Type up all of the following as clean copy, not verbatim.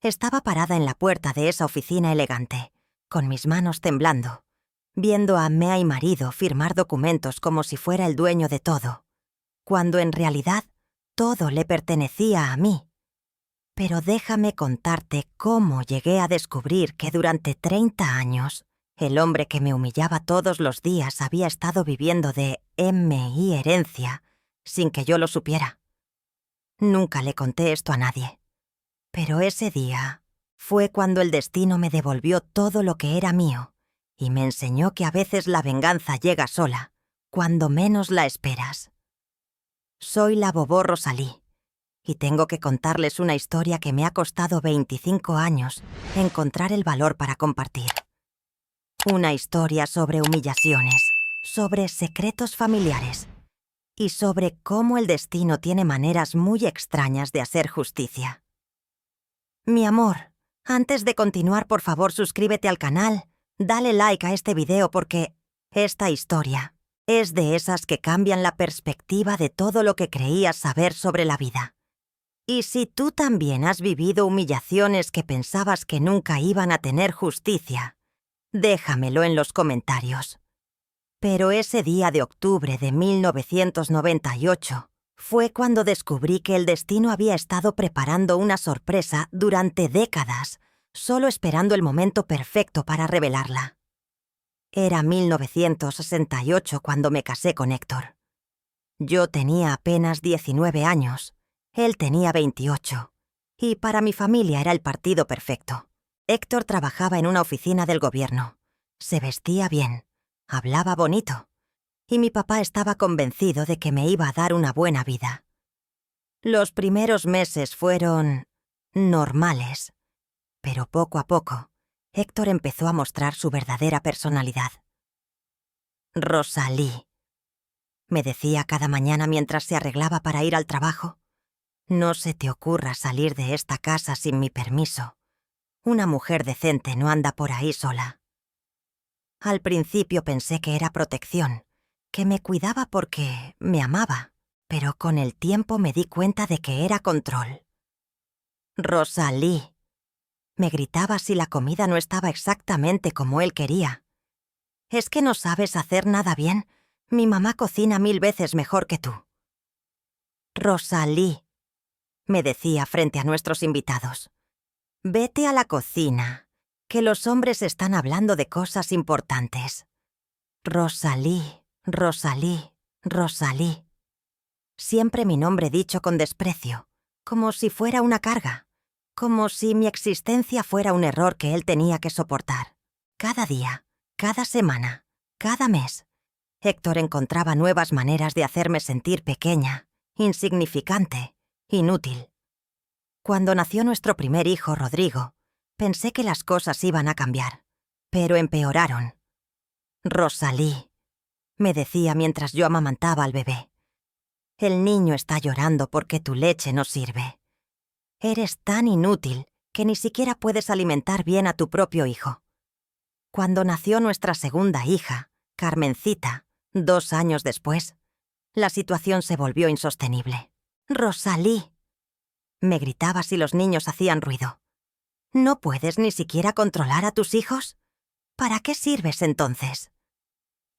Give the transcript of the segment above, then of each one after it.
Estaba parada en la puerta de esa oficina elegante, con mis manos temblando, viendo a mi marido firmar documentos como si fuera el dueño de todo, cuando en realidad todo le pertenecía a mí. Pero déjame contarte cómo llegué a descubrir que durante 30 años el hombre que me humillaba todos los días había estado viviendo de mi herencia sin que yo lo supiera. Nunca le conté esto a nadie. Pero ese día fue cuando el destino me devolvió todo lo que era mío y me enseñó que a veces la venganza llega sola, cuando menos la esperas. Soy la Bobó Rosalí y tengo que contarles una historia que me ha costado 25 años encontrar el valor para compartir. Una historia sobre humillaciones, sobre secretos familiares y sobre cómo el destino tiene maneras muy extrañas de hacer justicia. Mi amor, antes de continuar, por favor, suscríbete al canal, dale like a este video porque esta historia es de esas que cambian la perspectiva de todo lo que creías saber sobre la vida. Y si tú también has vivido humillaciones que pensabas que nunca iban a tener justicia, déjamelo en los comentarios. Pero ese día de octubre de 1998 fue cuando descubrí que el destino había estado preparando una sorpresa durante décadas, solo esperando el momento perfecto para revelarla. Era 1968 cuando me casé con Héctor. Yo tenía apenas 19 años, él tenía 28, y para mi familia era el partido perfecto. Héctor trabajaba en una oficina del gobierno, se vestía bien, hablaba bonito, y mi papá estaba convencido de que me iba a dar una buena vida. Los primeros meses fueron normales, pero poco a poco, Héctor empezó a mostrar su verdadera personalidad. Rosalí, me decía cada mañana mientras se arreglaba para ir al trabajo, no se te ocurra salir de esta casa sin mi permiso. Una mujer decente no anda por ahí sola. Al principio pensé que era protección, que me cuidaba porque me amaba, pero con el tiempo me di cuenta de que era control. Rosalí, me gritaba si la comida no estaba exactamente como él quería. ¿Es que no sabes hacer nada bien? Mi mamá cocina 1000 veces mejor que tú. Rosalí, me decía frente a nuestros invitados, vete a la cocina, que los hombres están hablando de cosas importantes. Rosalí, Rosalí, Rosalí. Siempre mi nombre dicho con desprecio, como si fuera una carga, como si mi existencia fuera un error que él tenía que soportar. Cada día, cada semana, cada mes, Héctor encontraba nuevas maneras de hacerme sentir pequeña, insignificante, inútil. Cuando nació nuestro primer hijo, Rodrigo, pensé que las cosas iban a cambiar, pero empeoraron. Rosalí, me decía mientras yo amamantaba al bebé. El niño está llorando porque tu leche no sirve. Eres tan inútil que ni siquiera puedes alimentar bien a tu propio hijo. Cuando nació nuestra segunda hija, Carmencita, 2 años después, la situación se volvió insostenible. Rosalí, me gritaba si los niños hacían ruido. ¿No puedes ni siquiera controlar a tus hijos? ¿Para qué sirves entonces?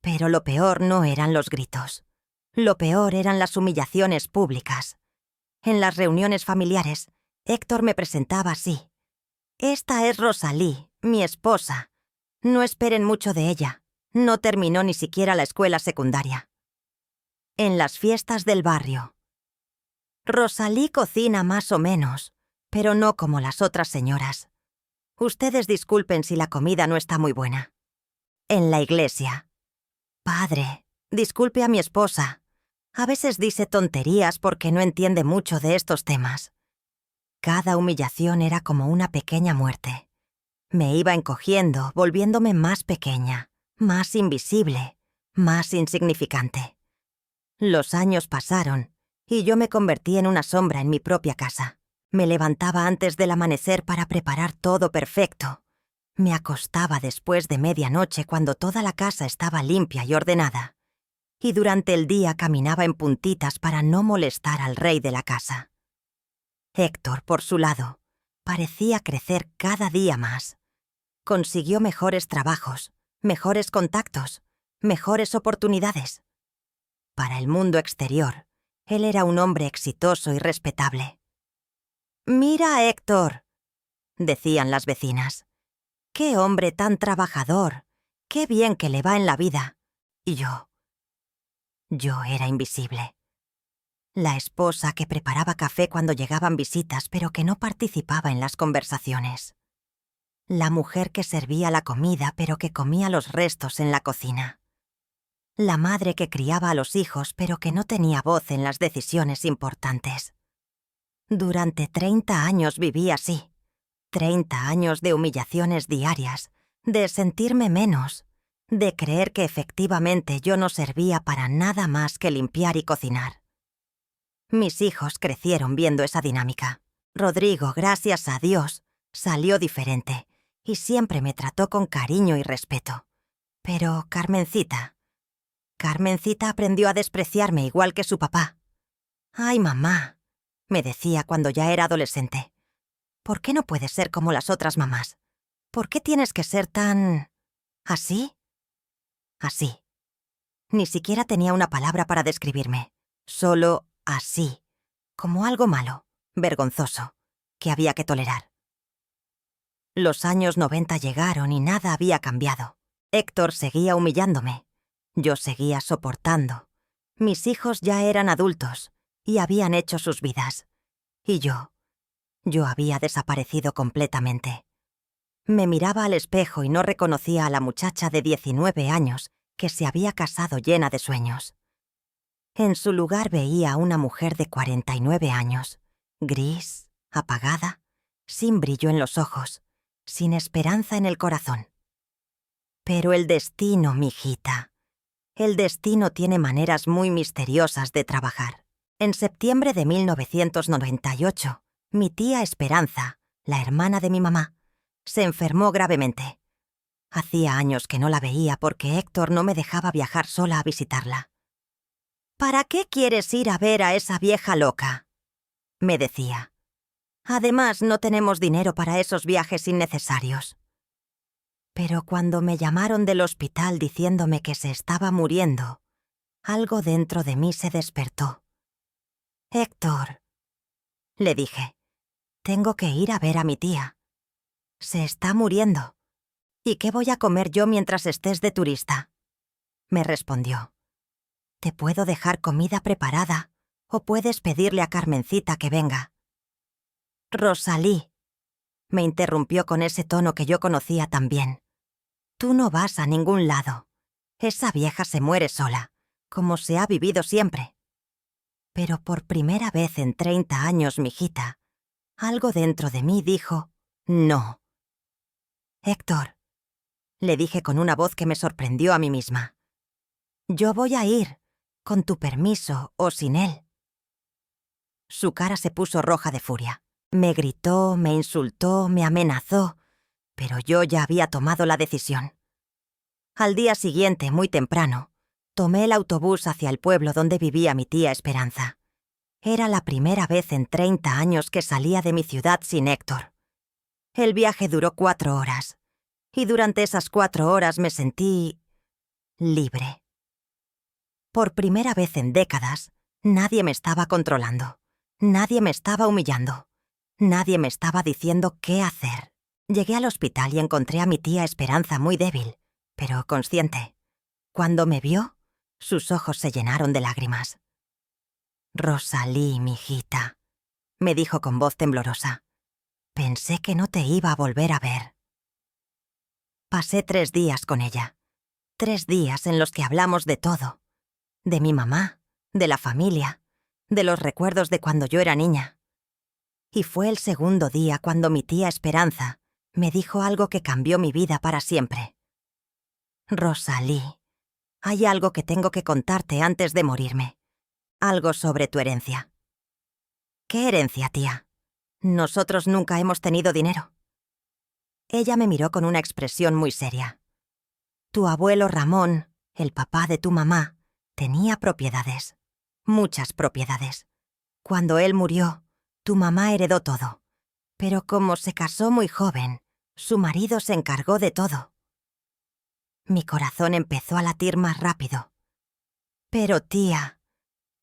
Pero lo peor no eran los gritos. Lo peor eran las humillaciones públicas. En las reuniones familiares, Héctor me presentaba así. Esta es Rosalí, mi esposa. No esperen mucho de ella. No terminó ni siquiera la escuela secundaria. En las fiestas del barrio. Rosalí cocina más o menos, pero no como las otras señoras. Ustedes disculpen si la comida no está muy buena. En la iglesia. Padre, disculpe a mi esposa. A veces dice tonterías porque no entiende mucho de estos temas. Cada humillación era como una pequeña muerte. Me iba encogiendo, volviéndome más pequeña, más invisible, más insignificante. Los años pasaron y yo me convertí en una sombra en mi propia casa. Me levantaba antes del amanecer para preparar todo perfecto. Me acostaba después de medianoche cuando toda la casa estaba limpia y ordenada. Y durante el día caminaba en puntitas para no molestar al rey de la casa. Héctor, por su lado, parecía crecer cada día más. Consiguió mejores trabajos, mejores contactos, mejores oportunidades. Para el mundo exterior, él era un hombre exitoso y respetable. «Mira a Héctor», decían las vecinas. «Qué hombre tan trabajador, qué bien que le va en la vida». Y yo era invisible. La esposa que preparaba café cuando llegaban visitas, pero que no participaba en las conversaciones. La mujer que servía la comida, pero que comía los restos en la cocina. La madre que criaba a los hijos, pero que no tenía voz en las decisiones importantes. Durante 30 años viví así. 30 años de humillaciones diarias, de sentirme menos, de creer que efectivamente yo no servía para nada más que limpiar y cocinar. Mis hijos crecieron viendo esa dinámica. Rodrigo, gracias a Dios, salió diferente y siempre me trató con cariño y respeto. Pero Carmencita aprendió a despreciarme igual que su papá. «Ay, mamá», me decía cuando ya era adolescente, «¿por qué no puedes ser como las otras mamás? ¿Por qué tienes que ser tan... así?» Así. Ni siquiera tenía una palabra para describirme. Solo así, como algo malo, vergonzoso, que había que tolerar. Los años 90 llegaron y nada había cambiado. Héctor seguía humillándome. Yo seguía soportando. Mis hijos ya eran adultos y habían hecho sus vidas. Y yo había desaparecido completamente. Me miraba al espejo y no reconocía a la muchacha de 19 años que se había casado llena de sueños. En su lugar veía a una mujer de 49 años, gris, apagada, sin brillo en los ojos, sin esperanza en el corazón. Pero el destino, mijita, el destino tiene maneras muy misteriosas de trabajar. En septiembre de 1998, mi tía Esperanza, la hermana de mi mamá, se enfermó gravemente. Hacía años que no la veía porque Héctor no me dejaba viajar sola a visitarla. «¿Para qué quieres ir a ver a esa vieja loca?», me decía. «Además, no tenemos dinero para esos viajes innecesarios». Pero cuando me llamaron del hospital diciéndome que se estaba muriendo, algo dentro de mí se despertó. «Héctor», le dije, «tengo que ir a ver a mi tía. Se está muriendo. ¿Y qué voy a comer yo mientras estés de turista?». Me respondió. «Te puedo dejar comida preparada o puedes pedirle a Carmencita que venga». «Rosalí», me interrumpió con ese tono que yo conocía tan bien. «Tú no vas a ningún lado. Esa vieja se muere sola, como se ha vivido siempre». Pero por primera vez en 30 años, mijita, algo dentro de mí dijo «no». «Héctor», le dije con una voz que me sorprendió a mí misma, «yo voy a ir, con tu permiso o sin él». Su cara se puso roja de furia. Me gritó, me insultó, me amenazó, pero yo ya había tomado la decisión. Al día siguiente, muy temprano, tomé el autobús hacia el pueblo donde vivía mi tía Esperanza. Era la primera vez en 30 años que salía de mi ciudad sin Héctor. El viaje duró 4 horas, y durante esas 4 horas me sentí libre. Por primera vez en décadas, nadie me estaba controlando, nadie me estaba humillando, nadie me estaba diciendo qué hacer. Llegué al hospital y encontré a mi tía Esperanza muy débil, pero consciente. Cuando me vio, sus ojos se llenaron de lágrimas. «Rosalí, mijita», me dijo con voz temblorosa, «pensé que no te iba a volver a ver». Pasé 3 días con ella. 3 días en los que hablamos de todo. De mi mamá, de la familia, de los recuerdos de cuando yo era niña. Y fue el segundo día cuando mi tía Esperanza me dijo algo que cambió mi vida para siempre. «Rosalí, hay algo que tengo que contarte antes de morirme. Algo sobre tu herencia». «¿Qué herencia, tía? Nosotros nunca hemos tenido dinero». Ella me miró con una expresión muy seria. «Tu abuelo Ramón, el papá de tu mamá, tenía propiedades. Muchas propiedades. Cuando él murió, tu mamá heredó todo. Pero como se casó muy joven, su marido se encargó de todo. Mi corazón empezó a latir más rápido. Pero tía,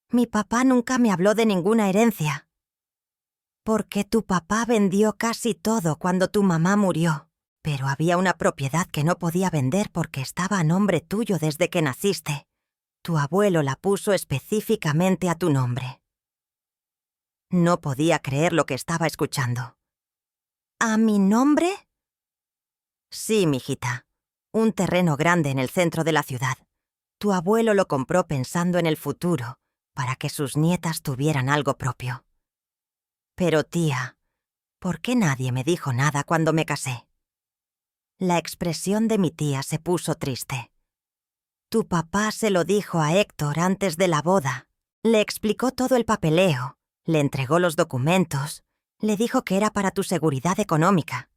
mi papá nunca me habló de ninguna herencia. Porque tu papá vendió casi todo cuando tu mamá murió. Pero había una propiedad que no podía vender porque estaba a nombre tuyo desde que naciste. Tu abuelo la puso específicamente a tu nombre. No podía creer lo que estaba escuchando. ¿A mi nombre? Sí, mijita. Un terreno grande en el centro de la ciudad. Tu abuelo lo compró pensando en el futuro, para que sus nietas tuvieran algo propio. Pero tía, ¿por qué nadie me dijo nada cuando me casé? La expresión de mi tía se puso triste. Tu papá se lo dijo a Héctor antes de la boda. Le explicó todo el papeleo, le entregó los documentos, le dijo que era para tu seguridad económica.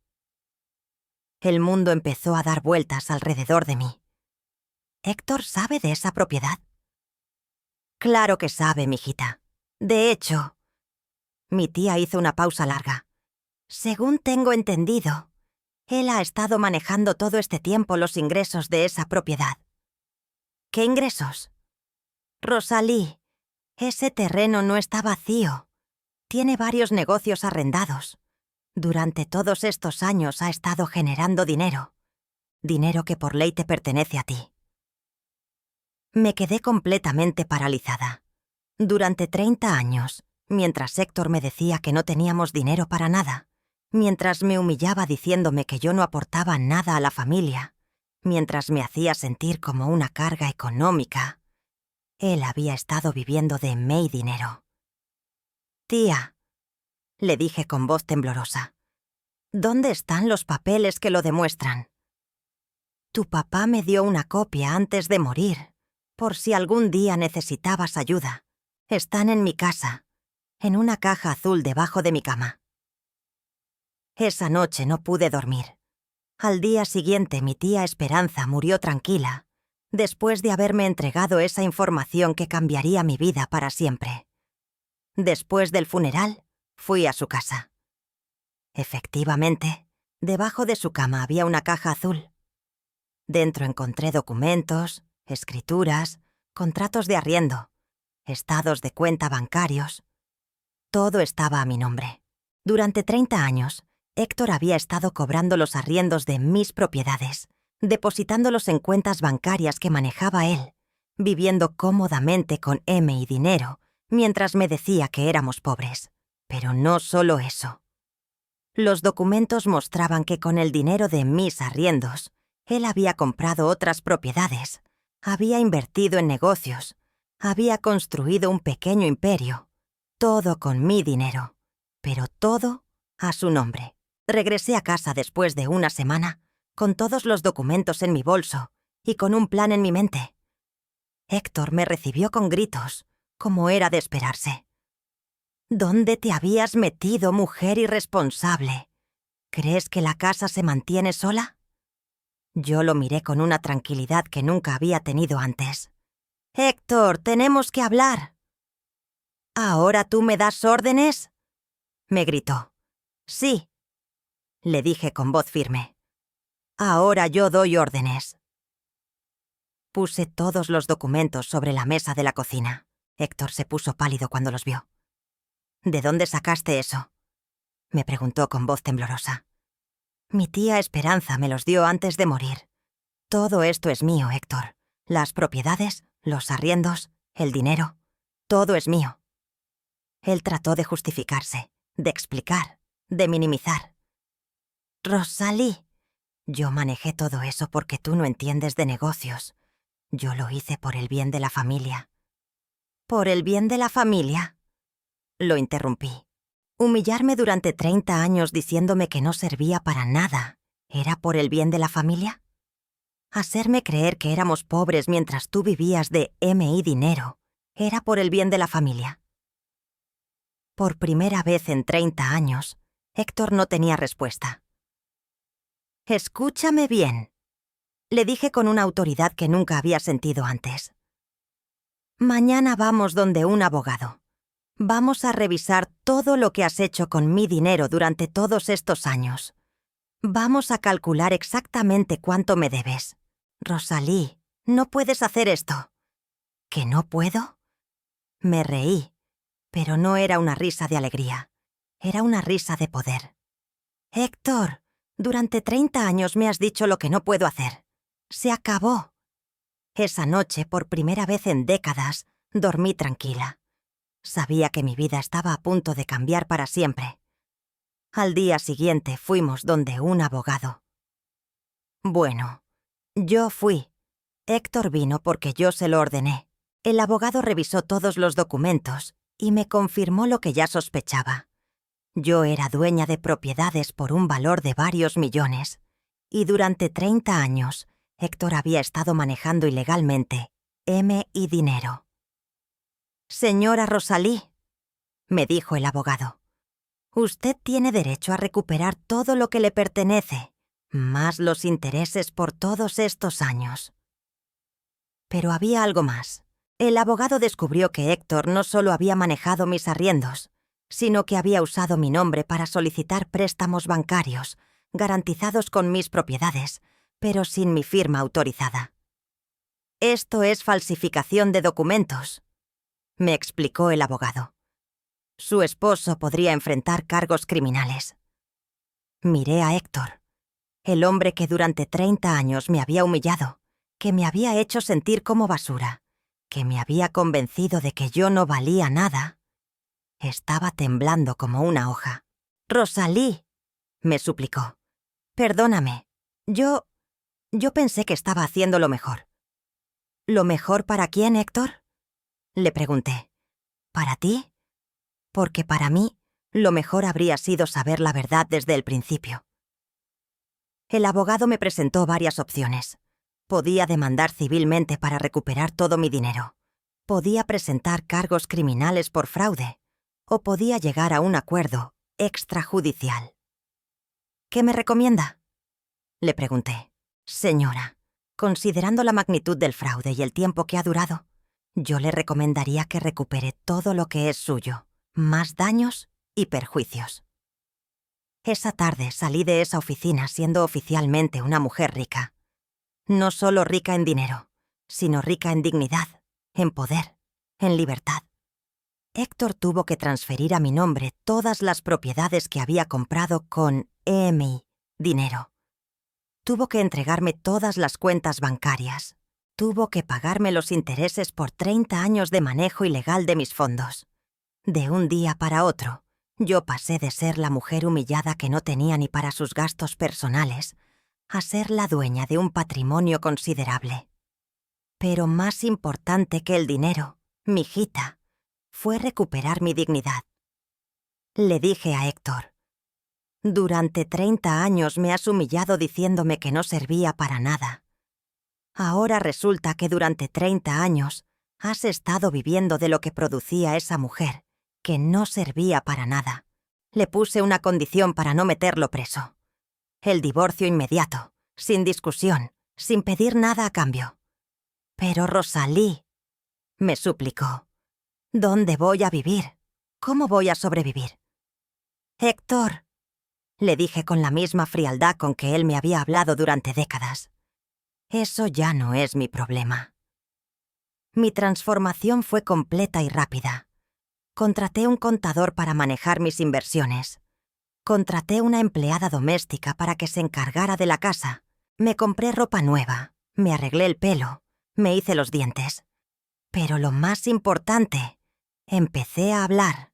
El mundo empezó a dar vueltas alrededor de mí. ¿Héctor sabe de esa propiedad? Claro que sabe, mijita. De hecho, mi tía hizo una pausa larga. Según tengo entendido, él ha estado manejando todo este tiempo los ingresos de esa propiedad. ¿Qué ingresos? Rosalí, ese terreno no está vacío. Tiene varios negocios arrendados. Durante todos estos años ha estado generando dinero. Dinero que por ley te pertenece a ti. Me quedé completamente paralizada. Durante 30 años, mientras Héctor me decía que no teníamos dinero para nada, mientras me humillaba diciéndome que yo no aportaba nada a la familia, mientras me hacía sentir como una carga económica, él había estado viviendo de mi dinero. Tía, le dije con voz temblorosa, ¿dónde están los papeles que lo demuestran? Tu papá me dio una copia antes de morir, por si algún día necesitabas ayuda. Están en mi casa, en una caja azul debajo de mi cama. Esa noche no pude dormir. Al día siguiente mi tía Esperanza murió tranquila, después de haberme entregado esa información que cambiaría mi vida para siempre. Después del funeral, fui a su casa. Efectivamente, debajo de su cama había una caja azul. Dentro encontré documentos, escrituras, contratos de arriendo, estados de cuenta bancarios. Todo estaba a mi nombre. Durante 30 años, Héctor había estado cobrando los arriendos de mis propiedades, depositándolos en cuentas bancarias que manejaba él, viviendo cómodamente con M y dinero, mientras me decía que éramos pobres. Pero no solo eso. Los documentos mostraban que con el dinero de mis arriendos, él había comprado otras propiedades, había invertido en negocios, había construido un pequeño imperio, todo con mi dinero, pero todo a su nombre. Regresé a casa después de una semana, con todos los documentos en mi bolso y con un plan en mi mente. Héctor me recibió con gritos, como era de esperarse. ¿Dónde te habías metido, mujer irresponsable? ¿Crees que la casa se mantiene sola? Yo lo miré con una tranquilidad que nunca había tenido antes. «Héctor, tenemos que hablar». «¿Ahora tú me das órdenes?», me gritó. «Sí», le dije con voz firme. «Ahora yo doy órdenes». Puse todos los documentos sobre la mesa de la cocina. Héctor se puso pálido cuando los vio. «¿De dónde sacaste eso?», me preguntó con voz temblorosa. «Mi tía Esperanza me los dio antes de morir. Todo esto es mío, Héctor. Las propiedades, los arriendos, el dinero, todo es mío». Él trató de justificarse, de explicar, de minimizar. «Rosalí, yo manejé todo eso porque tú no entiendes de negocios. Yo lo hice por el bien de la familia». «¿Por el bien de la familia?», lo interrumpí. ¿Humillarme durante 30 años diciéndome que no servía para nada era por el bien de la familia? ¿Hacerme creer que éramos pobres mientras tú vivías de M.I. dinero era por el bien de la familia? Por primera vez en 30 años, Héctor no tenía respuesta. «Escúchame bien», le dije con una autoridad que nunca había sentido antes. «Mañana vamos donde un abogado. Vamos a revisar todo lo que has hecho con mi dinero durante todos estos años. Vamos a calcular exactamente cuánto me debes. Rosalie, no puedes hacer esto. ¿Que no puedo? Me reí, pero no era una risa de alegría. Era una risa de poder. Héctor, durante 30 años me has dicho lo que no puedo hacer. Se acabó. Esa noche, por primera vez en décadas, dormí tranquila. Sabía que mi vida estaba a punto de cambiar para siempre. Al día siguiente fuimos donde un abogado. Bueno, yo fui. Héctor vino porque yo se lo ordené. El abogado revisó todos los documentos y me confirmó lo que ya sospechaba. Yo era dueña de propiedades por un valor de varios millones, y durante 30 años Héctor había estado manejando ilegalmente M y dinero. «Señora Rosalie», me dijo el abogado, «usted tiene derecho a recuperar todo lo que le pertenece, más los intereses por todos estos años». Pero había algo más. El abogado descubrió que Héctor no solo había manejado mis arriendos, sino que había usado mi nombre para solicitar préstamos bancarios, garantizados con mis propiedades, pero sin mi firma autorizada. «Esto es falsificación de documentos», me explicó el abogado. «Su esposo podría enfrentar cargos criminales». Miré a Héctor, el hombre que durante 30 años me había humillado, que me había hecho sentir como basura, que me había convencido de que yo no valía nada. Estaba temblando como una hoja. «Rosalie», me suplicó, «perdóname. Yo pensé que estaba haciendo lo mejor». «¿Lo mejor para quién, Héctor?», le pregunté. «¿Para ti? Porque para mí, lo mejor habría sido saber la verdad desde el principio». El abogado me presentó varias opciones. Podía demandar civilmente para recuperar todo mi dinero. Podía presentar cargos criminales por fraude. O podía llegar a un acuerdo extrajudicial. «¿Qué me recomienda?», le pregunté. «Señora, considerando la magnitud del fraude y el tiempo que ha durado, yo le recomendaría que recupere todo lo que es suyo, más daños y perjuicios». Esa tarde salí de esa oficina siendo oficialmente una mujer rica. No solo rica en dinero, sino rica en dignidad, en poder, en libertad. Héctor tuvo que transferir a mi nombre todas las propiedades que había comprado con EMI, dinero. Tuvo que entregarme todas las cuentas bancarias. Tuvo que pagarme los intereses por 30 años de manejo ilegal de mis fondos. De un día para otro, yo pasé de ser la mujer humillada que no tenía ni para sus gastos personales a ser la dueña de un patrimonio considerable. Pero más importante que el dinero, mijita, fue recuperar mi dignidad. Le dije a Héctor, «Durante 30 años me has humillado diciéndome que no servía para nada. Ahora resulta que durante 30 años has estado viviendo de lo que producía esa mujer, que no servía para nada». Le puse una condición para no meterlo preso. El divorcio inmediato, sin discusión, sin pedir nada a cambio. «Pero Rosalie», me suplicó, «¿dónde voy a vivir? ¿Cómo voy a sobrevivir?» «Héctor», le dije con la misma frialdad con que él me había hablado durante décadas, «eso ya no es mi problema». Mi transformación fue completa y rápida. Contraté un contador para manejar mis inversiones. Contraté una empleada doméstica para que se encargara de la casa. Me compré ropa nueva, me arreglé el pelo, me hice los dientes. Pero lo más importante, empecé a hablar.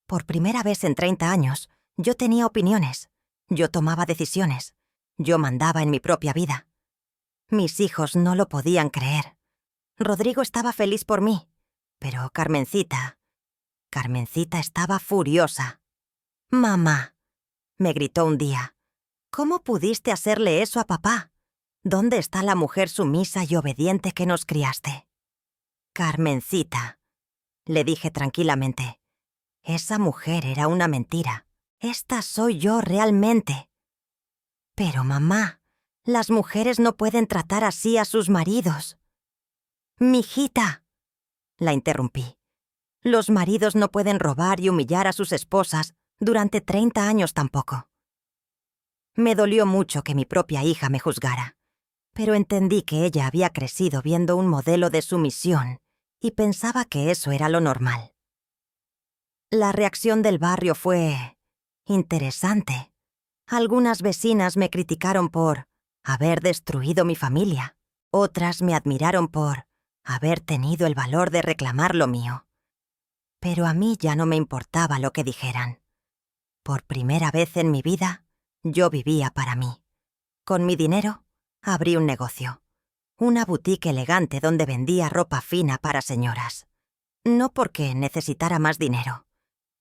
Por primera vez en 30 años, yo tenía opiniones. Yo tomaba decisiones. Yo mandaba en mi propia vida. Mis hijos no lo podían creer. Rodrigo estaba feliz por mí, pero Carmencita estaba furiosa. «Mamá», me gritó un día, «¿cómo pudiste hacerle eso a papá? ¿Dónde está la mujer sumisa y obediente que nos criaste?» «Carmencita», le dije tranquilamente, «esa mujer era una mentira. Esta soy yo realmente». «Pero mamá, las mujeres no pueden tratar así a sus maridos». «Mijita», la interrumpí, Los maridos no pueden robar y humillar a sus esposas durante 30 años tampoco. Me dolió mucho que mi propia hija me juzgara, pero entendí que ella había crecido viendo un modelo de sumisión y pensaba que eso era lo normal. La reacción del barrio fue interesante. Algunas vecinas me criticaron por haber destruido mi familia. Otras me admiraron por haber tenido el valor de reclamar lo mío. Pero a mí ya no me importaba lo que dijeran. Por primera vez en mi vida, yo vivía para mí. Con mi dinero, abrí un negocio. Una boutique elegante donde vendía ropa fina para señoras. No porque necesitara más dinero,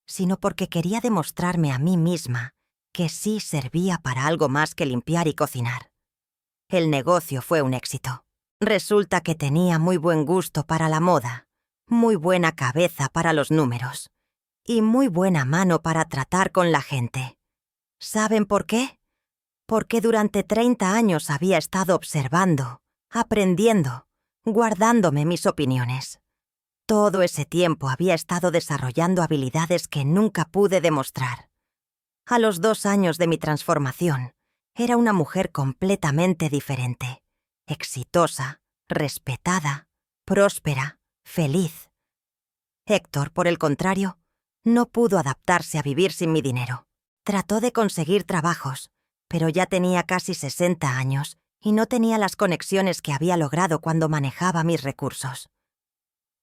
sino porque quería demostrarme a mí misma que sí servía para algo más que limpiar y cocinar. El negocio fue un éxito. Resulta que tenía muy buen gusto para la moda, muy buena cabeza para los números y muy buena mano para tratar con la gente. ¿Saben por qué? Porque durante 30 años había estado observando, aprendiendo, guardándome mis opiniones. Todo ese tiempo había estado desarrollando habilidades que nunca pude demostrar. A los 2 años de mi transformación, era una mujer completamente diferente, exitosa, respetada, próspera, feliz. Héctor, por el contrario, no pudo adaptarse a vivir sin mi dinero. Trató de conseguir trabajos, pero ya tenía casi 60 años y no tenía las conexiones que había logrado cuando manejaba mis recursos.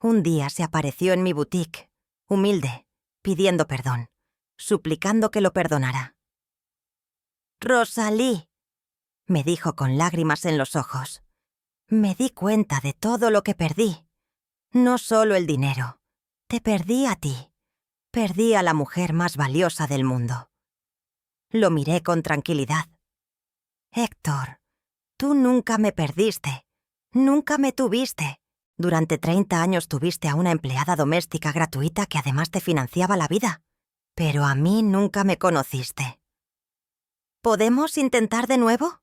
Un día se apareció en mi boutique, humilde, pidiendo perdón, suplicando que lo perdonara. «Rosalie», me dijo con lágrimas en los ojos, «me di cuenta de todo lo que perdí. No solo el dinero. Te perdí a ti. Perdí a la mujer más valiosa del mundo». Lo miré con tranquilidad. «Héctor, tú nunca me perdiste. Nunca me tuviste. Durante 30 años tuviste a una empleada doméstica gratuita que además te financiaba la vida. Pero a mí nunca me conociste». «¿Podemos intentar de nuevo?»,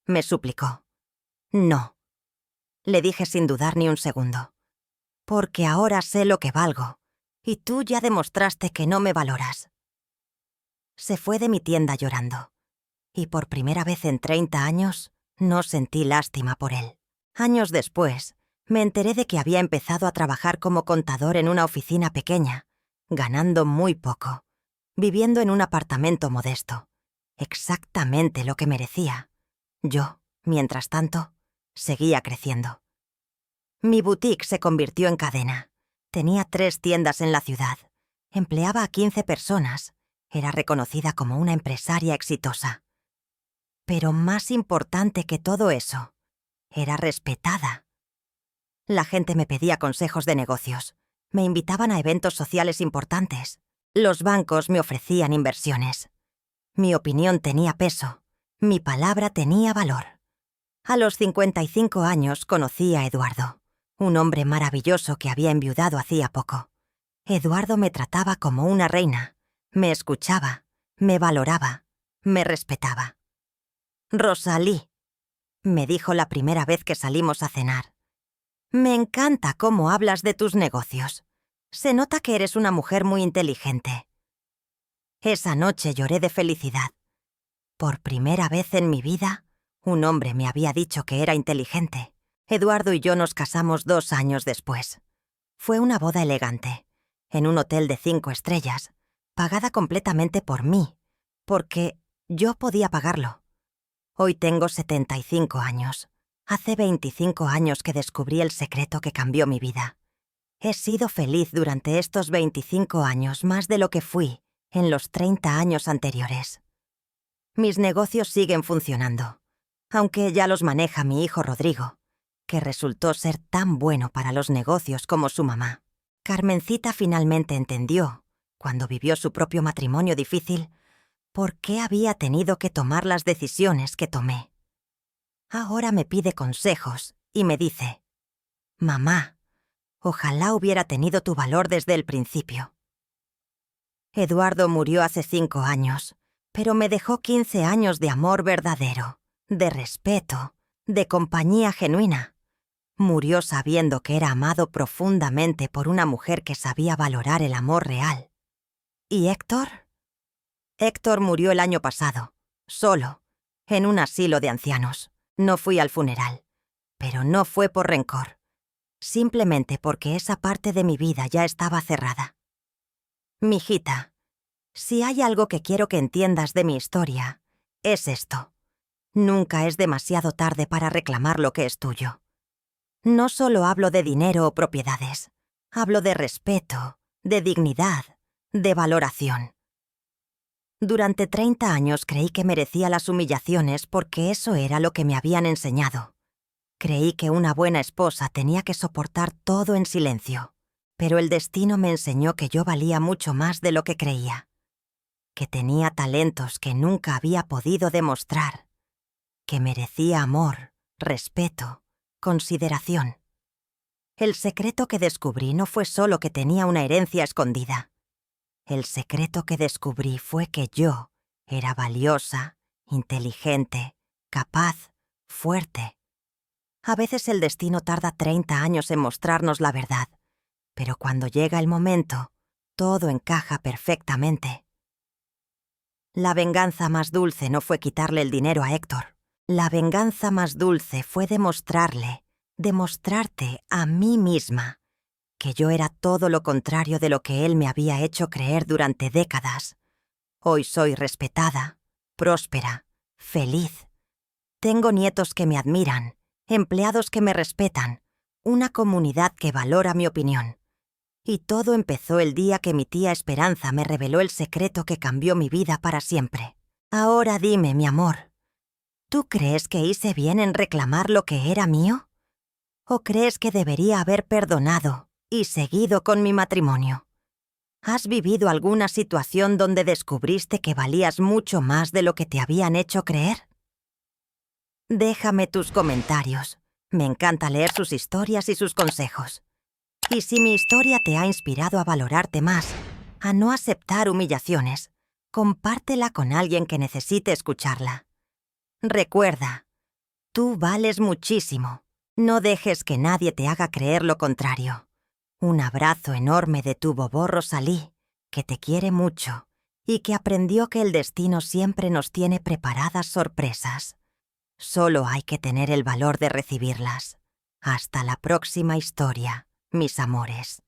me suplicó. «No», le dije sin dudar ni un segundo. «Porque ahora sé lo que valgo, y tú ya demostraste que no me valoras». Se fue de mi tienda llorando, y por primera vez en 30 años no sentí lástima por él. Años después, me enteré de que había empezado a trabajar como contador en una oficina pequeña, ganando muy poco, viviendo en un apartamento modesto. Exactamente lo que merecía. Yo, mientras tanto, seguía creciendo. Mi boutique se convirtió en cadena. Tenía 3 tiendas en la ciudad. Empleaba a 15 personas. Era reconocida como una empresaria exitosa. Pero más importante que todo eso, era respetada. La gente me pedía consejos de negocios. Me invitaban a eventos sociales importantes. Los bancos me ofrecían inversiones. Mi opinión tenía peso. Mi palabra tenía valor. A los 55 años conocí a Eduardo, un hombre maravilloso que había enviudado hacía poco. Eduardo me trataba como una reina. Me escuchaba, me valoraba, me respetaba. «Rosalie», me dijo la primera vez que salimos a cenar, «me encanta cómo hablas de tus negocios. Se nota que eres una mujer muy inteligente». Esa noche lloré de felicidad. Por primera vez en mi vida, un hombre me había dicho que era inteligente. Eduardo y yo nos casamos 2 años después. Fue una boda elegante, en un hotel de 5 estrellas, pagada completamente por mí, porque yo podía pagarlo. Hoy tengo 75 años. Hace 25 años que descubrí el secreto que cambió mi vida. He sido feliz durante estos 25 años más de lo que fui en los 30 años anteriores. Mis negocios siguen funcionando, aunque ya los maneja mi hijo Rodrigo, que resultó ser tan bueno para los negocios como su mamá. Carmencita finalmente entendió, cuando vivió su propio matrimonio difícil, por qué había tenido que tomar las decisiones que tomé. Ahora me pide consejos y me dice: «Mamá, ojalá hubiera tenido tu valor desde el principio». Eduardo murió hace 5 años, pero me dejó 15 años de amor verdadero, de respeto, de compañía genuina. Murió sabiendo que era amado profundamente por una mujer que sabía valorar el amor real. ¿Y Héctor? Héctor murió el año pasado, solo, en un asilo de ancianos. No fui al funeral, pero no fue por rencor, simplemente porque esa parte de mi vida ya estaba cerrada. Mijita, si hay algo que quiero que entiendas de mi historia, es esto. Nunca es demasiado tarde para reclamar lo que es tuyo. No solo hablo de dinero o propiedades, hablo de respeto, de dignidad, de valoración. Durante 30 años creí que merecía las humillaciones porque eso era lo que me habían enseñado. Creí que una buena esposa tenía que soportar todo en silencio, pero el destino me enseñó que yo valía mucho más de lo que creía, que tenía talentos que nunca había podido demostrar, que merecía amor, respeto, consideración. El secreto que descubrí no fue solo que tenía una herencia escondida. El secreto que descubrí fue que yo era valiosa, inteligente, capaz, fuerte. A veces el destino tarda 30 años en mostrarnos la verdad, pero cuando llega el momento, todo encaja perfectamente. La venganza más dulce no fue quitarle el dinero a Héctor. La venganza más dulce fue demostrarte a mí misma que yo era todo lo contrario de lo que él me había hecho creer durante décadas. Hoy soy respetada, próspera, feliz. Tengo nietos que me admiran, empleados que me respetan, una comunidad que valora mi opinión. Y todo empezó el día que mi tía Esperanza me reveló el secreto que cambió mi vida para siempre. Ahora dime, mi amor, ¿tú crees que hice bien en reclamar lo que era mío? ¿O crees que debería haber perdonado y seguido con mi matrimonio? ¿Has vivido alguna situación donde descubriste que valías mucho más de lo que te habían hecho creer? Déjame tus comentarios. Me encanta leer sus historias y sus consejos. Y si mi historia te ha inspirado a valorarte más, a no aceptar humillaciones, compártela con alguien que necesite escucharla. Recuerda, tú vales muchísimo. No dejes que nadie te haga creer lo contrario. Un abrazo enorme de tu Bobó Rosalí, que te quiere mucho y que aprendió que el destino siempre nos tiene preparadas sorpresas. Solo hay que tener el valor de recibirlas. Hasta la próxima historia, mis amores.